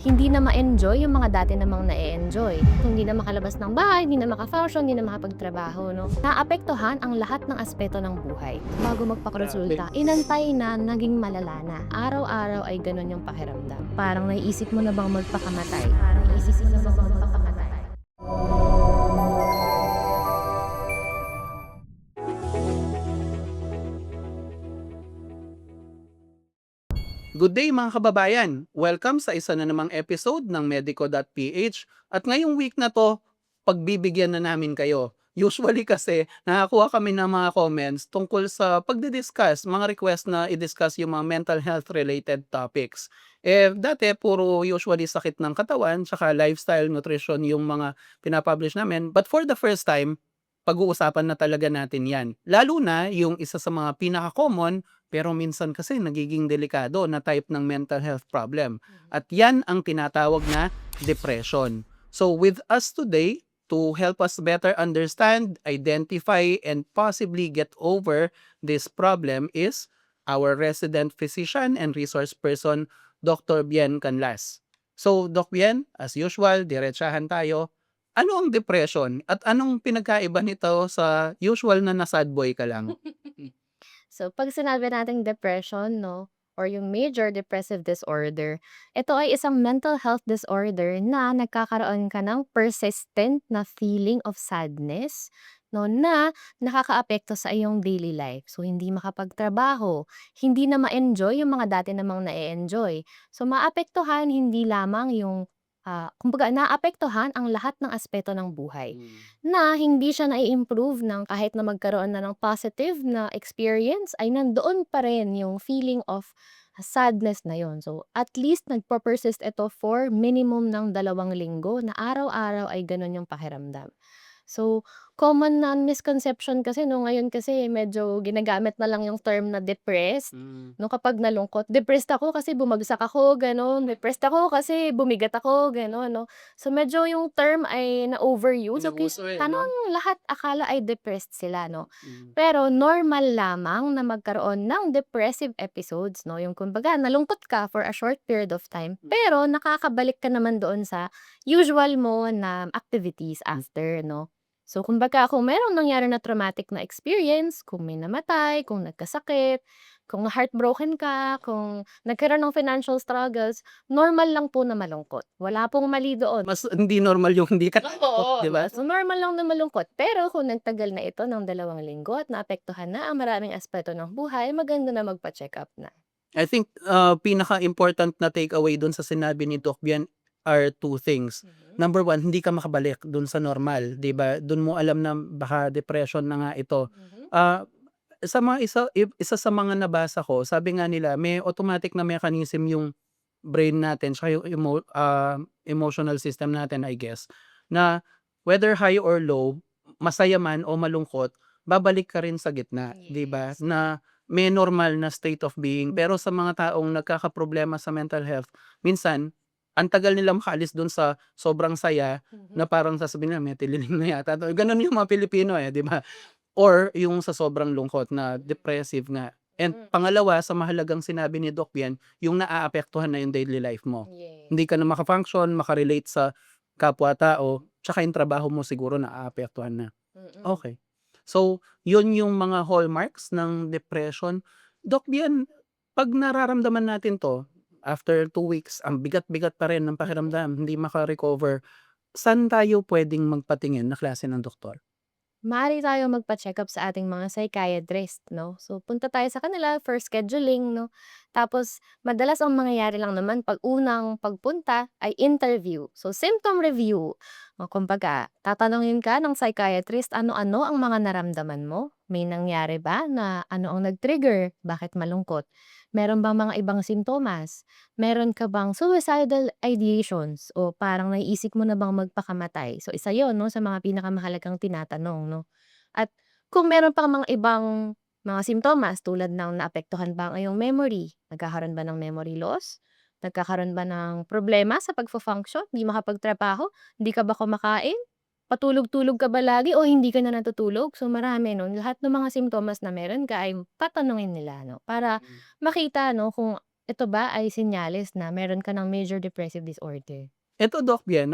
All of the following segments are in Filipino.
Hindi na ma-enjoy yung mga dati namang na-e-enjoy. Hindi na makalabas ng bahay, hindi na maka-function, hindi na makapagtrabaho, no? Naapektuhan ang lahat ng aspeto ng buhay. Bago Grabe. magpakonsulta, inantay na naging malala na. Araw-araw ay ganun yung pakiramdam. Parang naiisip mo na bang magpakamatay? Parang naiisip mo na bang magpakamatay? Good day mga kababayan! Welcome sa isa na namang episode ng Medico.ph at ngayong week na to, pagbibigyan na namin kayo. Usually kasi nakakuha kami ng mga comments tungkol sa pagdi-discuss, mga request na i-discuss yung mga mental health related topics. Dati puro usually sakit ng katawan, tsaka lifestyle, nutrition yung mga pinapublish namin. But for the first time, pag-uusapan na talaga natin yan. Lalo na yung isa sa mga pinaka-common pero minsan kasi nagiging delikado na type ng mental health problem. At yan ang tinatawag na depression. So with us today, to help us better understand, identify, and possibly get over this problem is our resident physician and resource person, Dr. Bien Canlas. So, Doc Bien, as usual, diretsahan tayo. Ano ang depression at anong pinagkaiba nito sa usual na sad boy ka lang? So, pag sinabi nating depression, no, or yung major depressive disorder, ito ay isang mental health disorder na nagkakaroon ka ng persistent na feeling of sadness, no, na nakakaapekto sa iyong daily life. So, hindi makapagtrabaho, hindi na ma-enjoy yung mga dati namang na-enjoy. So, maapektuhan hindi lamang yung, kumbaga, naapektuhan ang lahat ng aspeto ng buhay. Hmm. Na hindi siya nai-improve ng kahit na magkaroon na ng positive na experience ay nandoon pa rin yung feeling of sadness na yon. So, at least nagpo-persist ito for minimum ng 2 linggo na araw-araw ay gano'n yung pakiramdam. So, common na misconception kasi 'no, ngayon kasi medyo ginagamit na lang yung term na depressed, Hmm. 'no, kapag nalungkot. Depressed ako kasi bumagsak ako, gano'n. Depressed ako kasi bumigat ako, gano'n 'no. So, medyo yung term ay na-overuse, so Inabuso no? parang lahat akala ay depressed sila 'no. Hmm. Pero normal lamang na magkaroon ng depressive episodes 'no, yung kumbaga nalungkot ka for a short period of time, pero nakakabalik ka naman doon sa usual mo na activities after 'no. So, kumbaga kung merong nangyari na traumatic na experience, kung may namatay, kung nagkasakit, kung heartbroken ka, kung nagkaroon ng financial struggles, normal lang po na malungkot. Wala pong mali doon. Mas hindi normal yung hindi ka nalungkot, Oo, 'di ba? so normal lang na malungkot. Pero kung nagtagal na ito ng 2 linggo at naapektuhan na ang maraming aspeto ng buhay, maganda na magpa-check-up na. I think, pinaka-important na takeaway dun sa sinabi ni Doc Bien are two things. Mhm. Number one, hindi ka makabalik dun sa normal, 'di ba? Dun mo alam na baka depression na nga ito. Mhm. Ah, sa mga isa sa mga nabasa ko, sabi nga nila may automatic na mechanism yung brain natin tsaka yung emotional system natin, I guess, na whether high or low, masaya man o malungkot, babalik ka rin sa gitna, 'di ba? Yes. Na may normal na state of being. Pero sa mga taong nagkakaproblema sa mental health, minsan ang tagal nilang makaalis dun sa sobrang saya Mhm. na parang sasabihin nila, "May tililing na yata 'to." Gano'n yung mga Pilipino, 'di ba? Or yung sa sobrang lungkot na depressive nga. And Mm. pangalawa sa mahalagang sinabi ni Doc Bien, yung naaapektuhan na yung daily life mo. Yes. Hindi ka na maka-function, maka-relate sa kapwa-tao, tsaka yung trabaho mo siguro naaapektuhan na. Mm. Okay. So, yun yung mga hallmarks ng depression. Doc Bien, 'pag nararamdaman natin 'to, after 2 weeks, ang bigat-bigat pa rin ng pakiramdam, hindi maka-recover, saan tayo puwedeng magpatingin na klase ng doktor? Maaari tayong magpa-check-up sa ating mga psychiatrist 'no. So, punta tayo sa kanila for scheduling 'no. Tapos madalas ang mangyayari lang naman 'pag unang pagpunta ay interview. So, symptom review. O kumbaga, tatanungin ka ng psychiatrist ano-ano ang mga naramdaman mo. May nangyari ba na ano ang nag-trigger? Bakit malungkot? Meron bang mga ibang simptomas? Meron ka bang suicidal ideations o parang naiisip mo na bang magpakamatay? So, isa 'yon 'no, sa mga pinakamahalagang tinatanong 'no. At kung meron pang mga ibang mga simptomas tulad ng naapektuhan ba ang iyong memory, nagkakaroon ba ng memory loss, nagkakaroon ba ng problema sa pagfo-function, 'di makapagtrabaho, hindi ka ba kumakain, patulog-tulog ka ba lagi o hindi ka na natutulog? So, marami 'no, lahat ng mga simptomas na meron ka ay tatanungin nila 'no, para makita 'no kung ito ba ay senyales na meron ka ng major depressive disorder. Eto Doc Bien,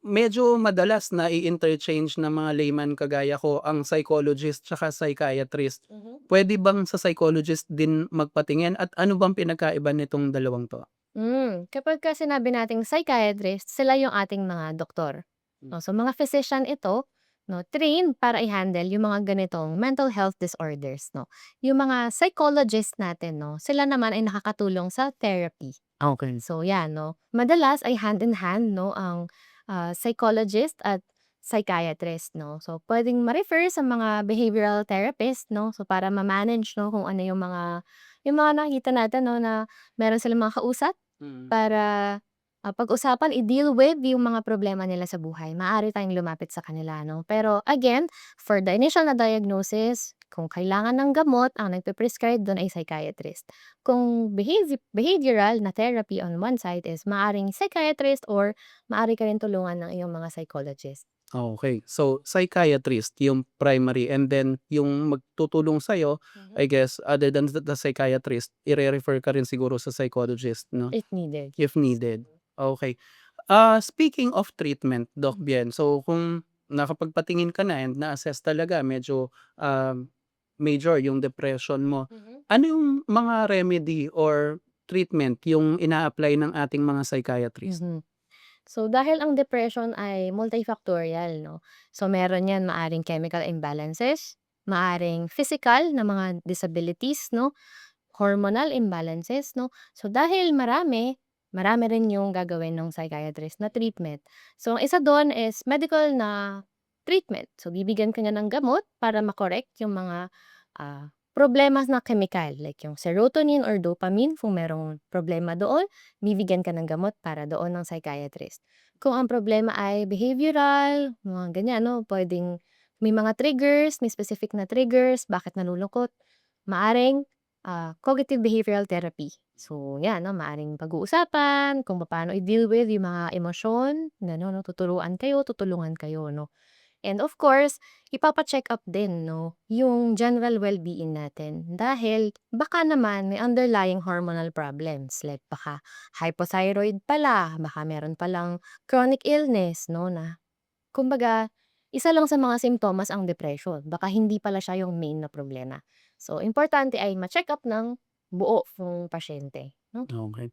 medyo madalas na i-interchange ng mga layman kagaya ko ang psychologist tsaka psychiatrist. Mhm. Puwede bang sa psychologist din magpatingin at ano bang pinagkaiba nitong dalawang 'to? Kapagka sinabi nating psychiatrist, sila yung ating mga doktor. Hmm. 'No, so mga physician ito, 'no, trained para i-handle yung mga ganitong mental health disorders, 'no. Yung mga psychologist natin, 'no, sila naman ay nakakatulong sa therapy. Okey. So 'yan 'no, madalas ay hand in hand 'no ang, psychologist at psychiatrist 'no. So puwedeng ma-refer sa mga behavioral therapist 'no, so para ma-manage 'no kung ano yung mga nakikita natin 'no na meron silang mga kausap Mm. para, pag-usapan, i-deal with yung mga problema nila sa buhay. Maaari tayong lumapit sa kanila 'no. Pero again, for the initial na diagnosis, kung kailangan ng gamot, ang nagpe-prescribe dun ay psychiatrist. Kung behavioral na therapy on one side is maaaring psychiatrist or maaari ka rin tulungan ng iyong mga psychologist. Okey. So, psychiatrist yung primary and then yung magtutulong sa'yo, Mhm. I guess other than the psychiatrist, ire-refer ka rin siguro sa psychologist 'no, If needed, if yes. needed. Okey. Speaking of treatment Doc Mhm. Bien, so kung nakapagpatingin ka na and na-assess talaga medyo, major yung depression mo, Mhm. ano yung mga remedy or treatment yung ina-apply ng ating mga psychiatrist? Mhm. So, dahil ang depression ay multifactorial 'no, so meron 'yan maaring chemical imbalances, maaring physical na mga disabilities 'no, hormonal imbalances 'no. So, dahil marami, marami rin yung gagawin ng psychiatrist na treatment. So, ang isa dun is medical na treatment. So, bibigyan ka niya ng gamot para ma-correct yung mga, problema na chemical like yung serotonin or dopamine kung merong problema doon, bibigyan ka ng gamot para doon ng psychiatrist. Kung ang problema ay behavioral, mga ganyan 'no, puwedeng may mga triggers, may specific na triggers, bakit nalulungkot, maaring cognitive behavioral therapy. So 'yan 'no, maaaring pag-uusapan kung papaano i-deal with yung mga emosyon, gano'n 'no, tuturuan kayo, tutulungan kayo 'no. And of course, ipapa-check-up din 'no, yung general well-being natin. Dahil baka naman may underlying hormonal problems like baka hypothyroid pala, baka meron palang chronic illness 'no, na kumbaga isa lang sa mga simptomas ang depression, baka hindi pala siya yung main na problema. So, importante ay ma-check-up ng buo yung pasyente 'no. Okey.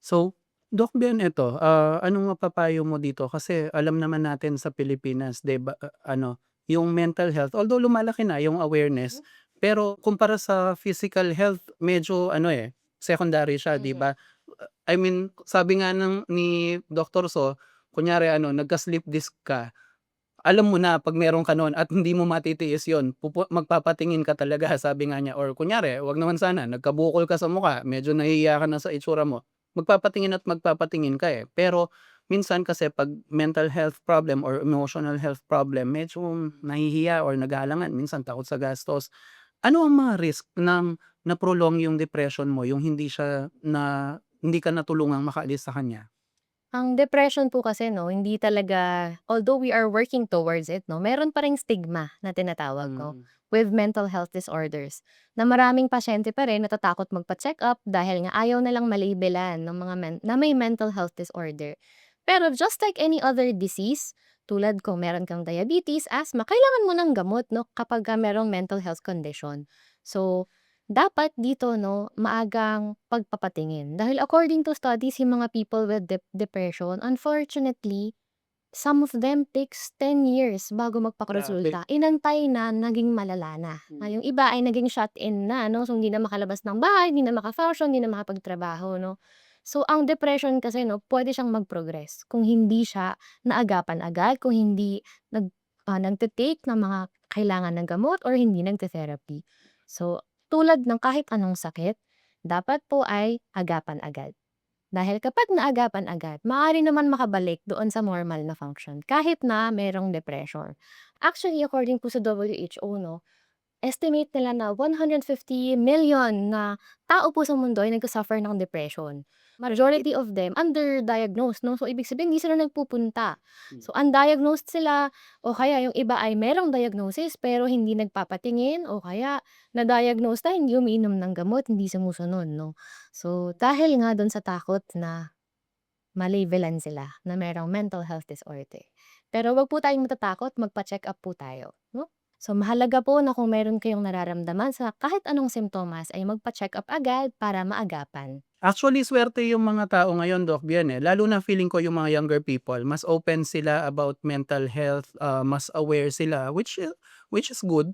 So, Doc Ben eto, anong mapapayo mo dito? Kasi alam naman natin sa Pilipinas 'di ba, ano, yung mental health although lumalaki na yung awareness, Mhm, pero kumpara sa physical health medyo ano, secondary siya 'di mm. ba? I mean, sabi nga ni Doctor So, kunyari ano, nagka-sleep disc ka, alam mo na 'pag meron ka nun at hindi mo matitiis yun, magpapatingin ka talaga sabi nga niya or kunyari, wag naman sana nagkabukol ka sa mukha, medyo nahihiya ka na sa itsura mo, magpapatingin at magpapatingin ka, Pero minsan kasi 'pag mental health problem or emotional health problem medyo nahihiya or nag-aalangan, minsan takot sa gastos. Ano ang mga risk ng na-prolong yung depression mo, yung hindi ka natulungang makaalis sa kanya? Ang depression po kasi 'no, hindi talaga although we are working towards it 'no, meron pa ring stigma na tinatawag 'no, Mm. with mental health disorders. Na maraming pasyente pa rin natatakot magpa-check-up dahil nga ayaw nilang ma-labelan ng mga na may mental health disorder. Pero just like any other disease, tulad kung meron kang diabetes, asthma, kailangan mo ng gamot 'no, kapagka merong mental health condition. So, dapat dito 'no, maagang pagpapatingin. Dahil according to studies, yung mga people with depression, unfortunately, some of them takes 10 years bago Grabe. magpakonsulta. Inantay na naging malala na. Hmm. Yung iba ay naging shut-in na 'no, so hindi na makalabas ng bahay, hindi na maka-function, hindi na makapagtrabaho 'no. So, ang depression kasi 'no, puwede siyang mag-progress kung hindi siya naagapan agad, kung hindi nagte-take ng mga kailangan ng gamot or hindi nagte-therapy. So, tulad ng kahit anong sakit, dapat po ay agapan agad. Dahil kapag naagapan agad, maaari naman makabalik doon sa normal na function kahit na merong depression. Actually, according po sa WHO 'no, estimate nila na 150 million na tao po sa mundo ay nagka-suffer ng depression. Majority of them underdiagnosed, 'no? So, ibig sabihin hindi sila nagpupunta. So, undiagnosed sila o kaya yung iba ay merong diagnosis pero hindi nagpapatingin o kaya na-diagnose na hindi umiinom ng gamot, hindi sumusunod, 'no? So, dahil nga dun sa takot na ma-labelan sila na merong mental health disorder. Pero wag po tayong matatakot, magpa-check-up po tayo, 'no? So, mahalaga po na kung meron kayong nararamdaman sa kahit anong simptomas ay magpa-check-up agad para maagapan. Actually, swerte yung mga tao ngayon, Doc Bien, eh. Lalo na feeling ko yung mga younger people, mas open sila about mental health, mas aware sila, which is good.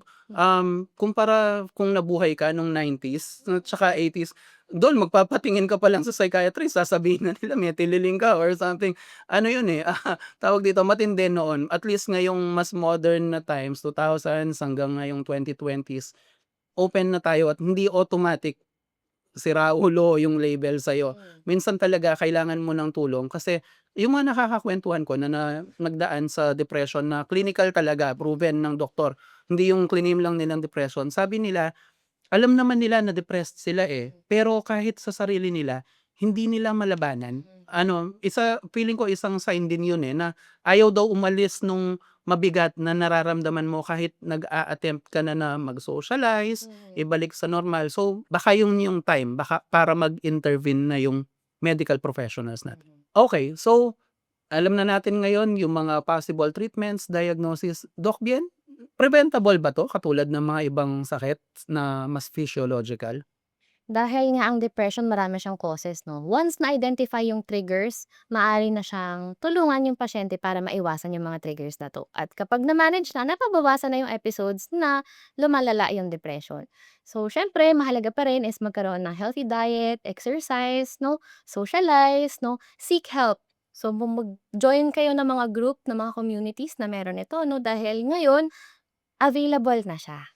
Kumpara kung nabuhay ka nung 90s at saka 80s, doon magpapatingin ka pa lang sa psychiatrist, sasabihin na nila may tililing ka or something. Ano yun eh, tawag dito, matindi noon. At least ngayong mas modern na times, 2000s hanggang ngayong 2020s, open na tayo at hindi automatic sira ulo yung label sa'yo. Minsan talaga kailangan mo ng tulong kasi yung mga nakakakwentuhan ko na nagdaan sa depression na clinical talaga, proven ng doktor, hindi yung klinim lang nilang depression. Sabi nila, alam naman nila na depressed sila eh, pero kahit sa sarili nila, hindi nila malabanan. Feeling ko isang sign din yun eh, na ayaw daw umalis nung mabigat na nararamdaman mo kahit nag-a-attempt ka na mag-socialize, ibalik sa normal. So, baka yung time, baka para mag-intervene na yung medical professionals natin. Okay, so alam na natin ngayon yung mga possible treatments, diagnosis. Doc Bien, preventable ba 'to katulad ng mga ibang sakit na mas physiological? Dahil nga ang depression marami siyang causes, 'no. Once na-identify yung triggers, maaari na siyang tulungan yung pasyente para maiwasan yung mga triggers na 'to. At kapag na-manage na, napabawasan na yung episodes na lumalala yung depression. So, siyempre mahalaga pa rin is magkaroon ng healthy diet, exercise, 'no, socialize, 'no, seek help. So, mag-join kayo ng mga group, ng mga communities na meron ito, 'no, dahil ngayon available na siya.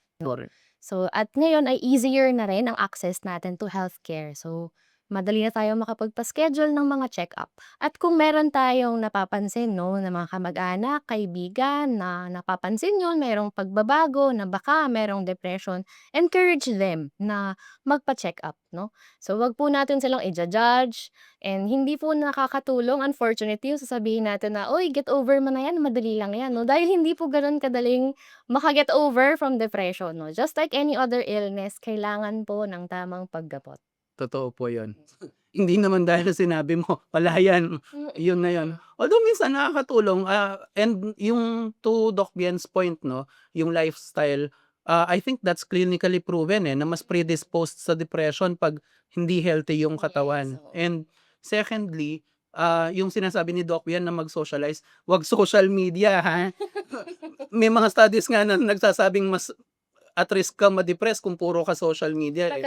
So, at ngayon ay easier na rin ang access natin to healthcare. So, madali na tayo makapagpa-schedule ng mga check-up. At kung meron tayong napapansin, 'no, na mga kamag-anak, kaibigan na napapansin yun, merong pagbabago na baka merong depression, encourage them na magpa-check-up, 'no. So, wag po natin silang i-judge and hindi po nakakatulong unfortunately yung sasabihin natin na, "Uy, get over mo na yan, madali lang yan," 'no, dahil hindi po gano'n kadaling maka-get over from depression, 'no. Just like any other illness, kailangan po ng tamang paggamot. Totoo po yun. Hindi naman dahil sa sinabi mo, wala yan, yun na yun. Although minsan nakakatulong, and yung to Doc Bien's point 'no, yung lifestyle, I think that's clinically proven eh, na mas predisposed sa depression 'pag hindi healthy yung katawan. And secondly, yung sinasabi ni Doc Bien na mag-socialize, 'wag social media ha. May mga studies nga na nagsasabing mas at risk kang ma-depress kung puro ka social media eh.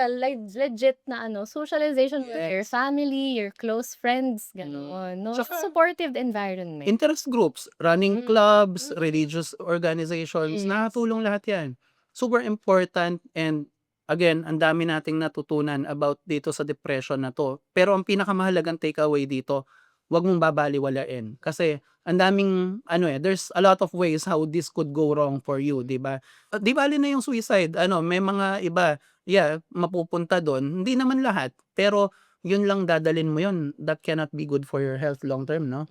Legit na ano, socialization with your Yes. family, your close friends, gano'n, 'no. Tsaka Supportive environment. interest groups, running clubs, religious organizations, Yes. nakatulong lahat 'yan. Super important and again, ang dami nating natutunan about dito sa depression na 'to. Pero ang pinakamahalagang takeaway dito, 'wag mong babaliwalain kasi ang daming there's a lot of ways how this could go wrong for you, 'di ba? 'Di bale na yung suicide, may mga iba, yeah, mapupunta dun, hindi naman lahat, pero yun lang dadalhin mo yun, that cannot be good for your health long term, 'no?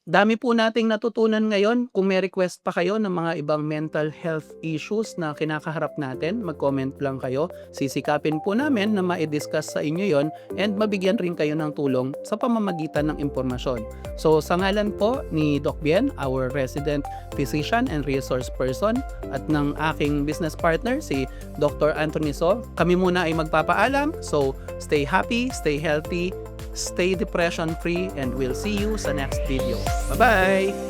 Dami po nating natutunan ngayon. Kung may request pa kayo ng mga ibang mental health issues na kinakaharap natin, mag-comment lang kayo. Sisikapin po namin na ma-discuss sa inyo yon and mabigyan rin kayo ng tulong sa pamamagitan ng impormasyon. So sa ngalan po ni Doc Bien, our resident physician and resource person, at ng aking business partner si Dr. Anthony So, kami muna ay magpapaalam. So stay happy, stay healthy, stay depression free, and we'll see you sa next video. Bye-bye!